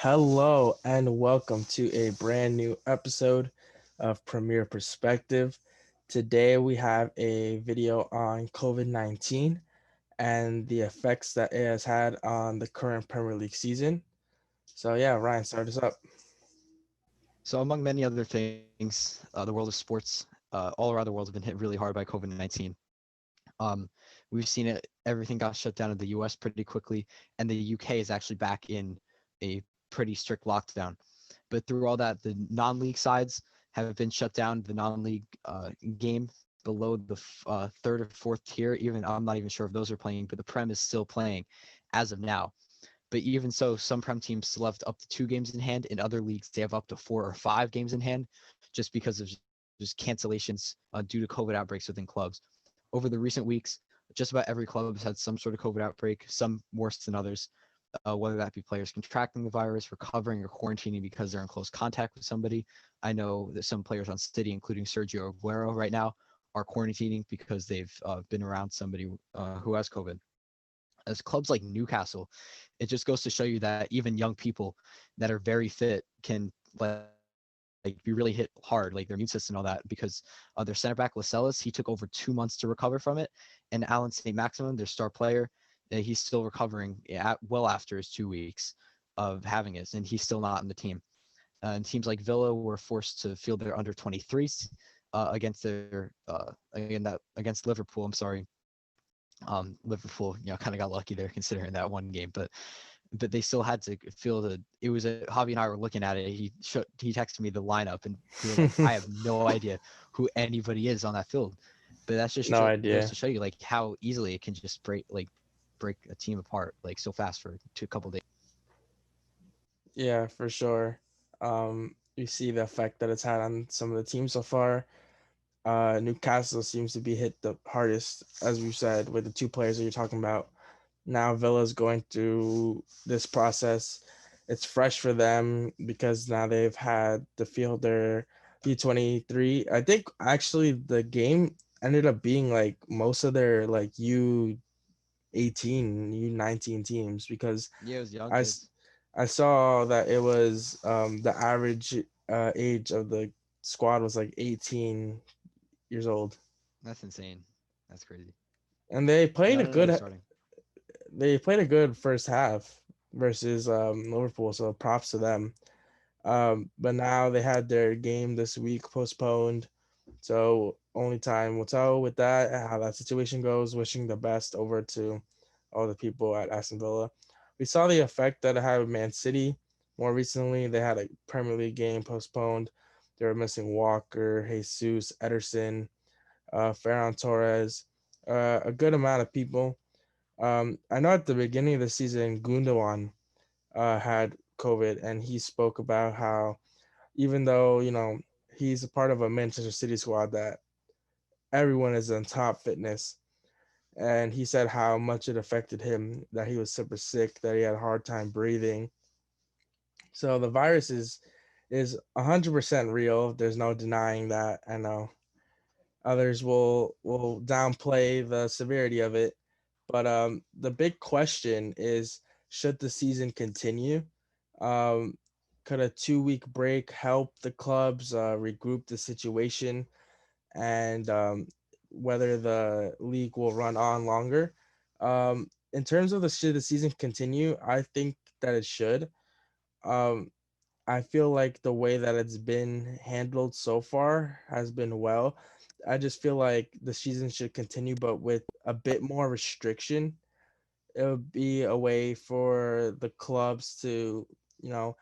Hello and welcome to a brand new episode of Premier Perspective. Today we have a video on COVID-19 and the effects that it has had on the current Premier League season. So yeah, Ryan, start us up. So, among many other things, the world of sports all around the world have been hit really hard by COVID-19. Um, we've seen it; everything got shut down in the U.S. pretty quickly, and the UK is actually back in a pretty strict lockdown. But through all that, the non-league sides have been shut down. The non-league game below the third or fourth tier, even I'm not even sure if those are playing, but the Prem is still playing as of now. But even so, some Prem teams still have up to 2 games in hand. In other leagues, they have up to 4 or 5 games in hand, just because of just cancellations due to COVID outbreaks within clubs. Over the recent weeks, just about every club has had some sort of COVID outbreak, some worse than others, whether that be players contracting the virus, recovering, or quarantining because they're in close contact with somebody. I know that some players on City, including Sergio Aguero right now, are quarantining because they've been around somebody who has COVID. As clubs like Newcastle, it just goes to show you that even young people that are very fit can be really hit hard, like their immune system and all that, because their center back Lascelles, he took over 2 months to recover from it, and Alan St. Maximin, their star player, he's still recovering well after his 2 weeks of having it, and he's still not in the team. And teams like Villa were forced to field their under 23s against Liverpool. I'm sorry, Liverpool, kind of got lucky there considering that one game, but they still had to feel the. It was Javi and I were looking at it. He texted me the lineup, and we were like, I have no idea who anybody is on that field, but that just No goes idea. to show you like how easily it can just break a team apart like so fast for a couple days. Yeah, for sure. You see the effect that it's had on some of the teams so far. Newcastle seems to be hit the hardest, as we said, with the two players that you're talking about. Now Villa's going through this process. It's fresh for them because now they've had to field their U23. I think actually the game ended up being like most of their like U18, U19 teams because Yeah, it was young I kids. I saw that it was the average age of the squad was like 18 years old, That's insane. That's crazy. and they played a None of them good starting. first half versus Liverpool, so props to them. But now they had their game this week postponed, so only time will tell with that how that situation goes. Wishing the best over to all the people at Aston Villa. We saw the effect that it had with Man City. More recently, they had a Premier League game postponed. They were missing Walker, Jesus, Ederson, Ferran Torres, a good amount of people. I know at the beginning of the season, Gundogan had COVID, and he spoke about how even though he's a part of a Manchester City squad that everyone is in top fitness, and he said how much it affected him, that he was super sick, that he had a hard time breathing. So the virus is 100% real. There's no denying that. I know others will downplay the severity of it, but the big question is, should the season continue? Um, could a 2 week break help the clubs regroup the situation, and whether the league will run on longer? In terms of the should the season continue, I think that it should. Um, I feel like the way that it's been handled so far has been well. I just feel like the season should continue, but with a bit more restriction. It would be a way for the clubs to, you know,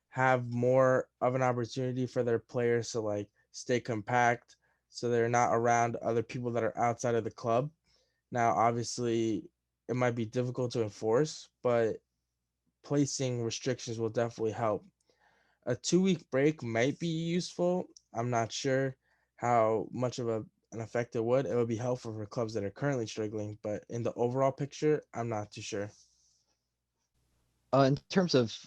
have more of an opportunity for their players to like stay compact so they're not around other people that are outside of the club. Now, obviously, it might be difficult to enforce, but placing restrictions will definitely help. A 2 week break might be useful. I'm not sure how much of an effect it would. It would be helpful for clubs that are currently struggling, but in the overall picture, I'm not too sure. In terms of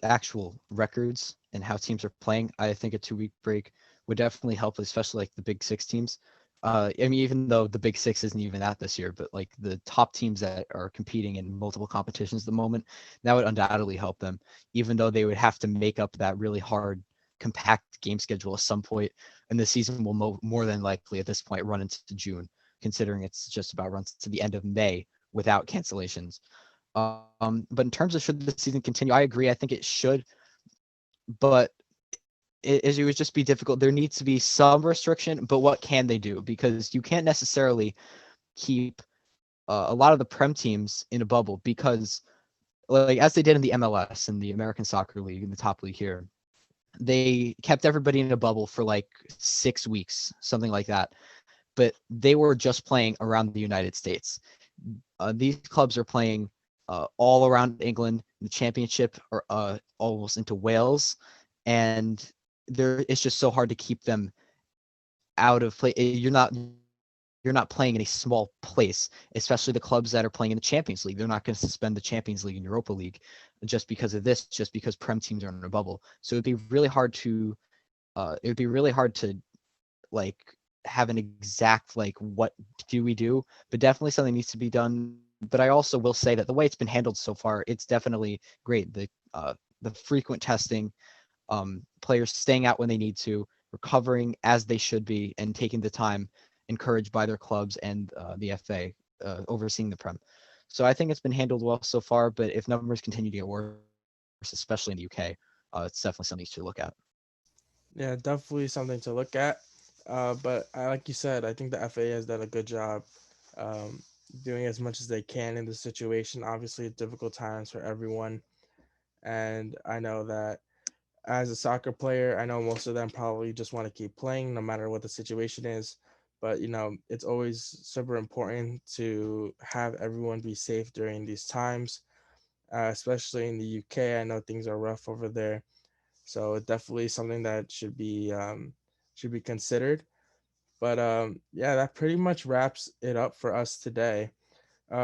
actual records and how teams are playing, I think a 2 week break would definitely help, especially like the big six teams. I mean, even though the Big Six isn't even that this year, but like the top teams that are competing in multiple competitions at the moment, that would undoubtedly help them, even though they would have to make up that really hard, compact game schedule at some point, and the season will more than likely at this point run into June, considering it's just about runs to the end of May without cancellations. But in terms of should the season continue, I agree. I think it should, but it would just be difficult. There needs to be some restriction, but what can they do? Because you can't necessarily keep a lot of the prem teams in a bubble because, like as they did in the MLS and the American Soccer League in the top league here, they kept everybody in a bubble for like 6 weeks, something like that. But they were just playing around the United States. These clubs are playing all around England, the championship, or almost into Wales, and it's just so hard to keep them out of play. You're not playing in a small place, especially the clubs that are playing in the Champions League. They're not going to suspend the Champions League and Europa League just because of this, just because Prem teams are in a bubble. So it would be really hard to like have an exact like what do we do, but definitely something needs to be done. But I also will say that the way it's been handled so far, it's definitely great. The frequent testing, players staying out when they need to, recovering as they should be, and taking the time encouraged by their clubs and the FA overseeing the Prem. So I think it's been handled well so far. But if numbers continue to get worse, especially in the UK, it's definitely something to look at. Yeah, definitely something to look at. But like you said, I think the FA has done a good job um, doing as much as they can in the situation. Obviously, difficult times for everyone, and I know that as a soccer player, I know most of them probably just want to keep playing no matter what the situation is. But it's always super important to have everyone be safe during these times, especially in the UK. I know things are rough over there, so it's definitely something that should be considered. But yeah, that pretty much wraps it up for us today.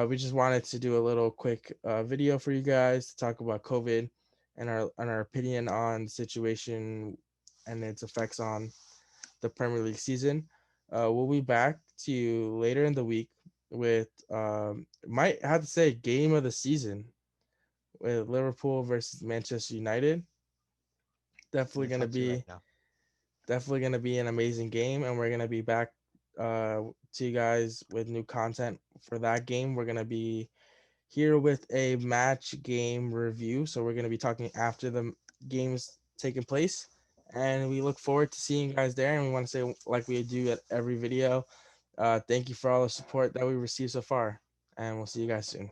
We just wanted to do a little quick video for you guys to talk about COVID and our opinion on the situation and its effects on the Premier League season. We'll be back to you later in the week with might have to say game of the season with Liverpool versus Manchester United. I'm Definitely gonna excited to right be now. definitely gonna be an amazing game, and we're gonna be back to you guys with new content for that game. We're gonna be here with a match game review. So we're going to be talking after the games taking place. And we look forward to seeing you guys there. And we want to say, like we do at every video, thank you for all the support that we received so far. And we'll see you guys soon.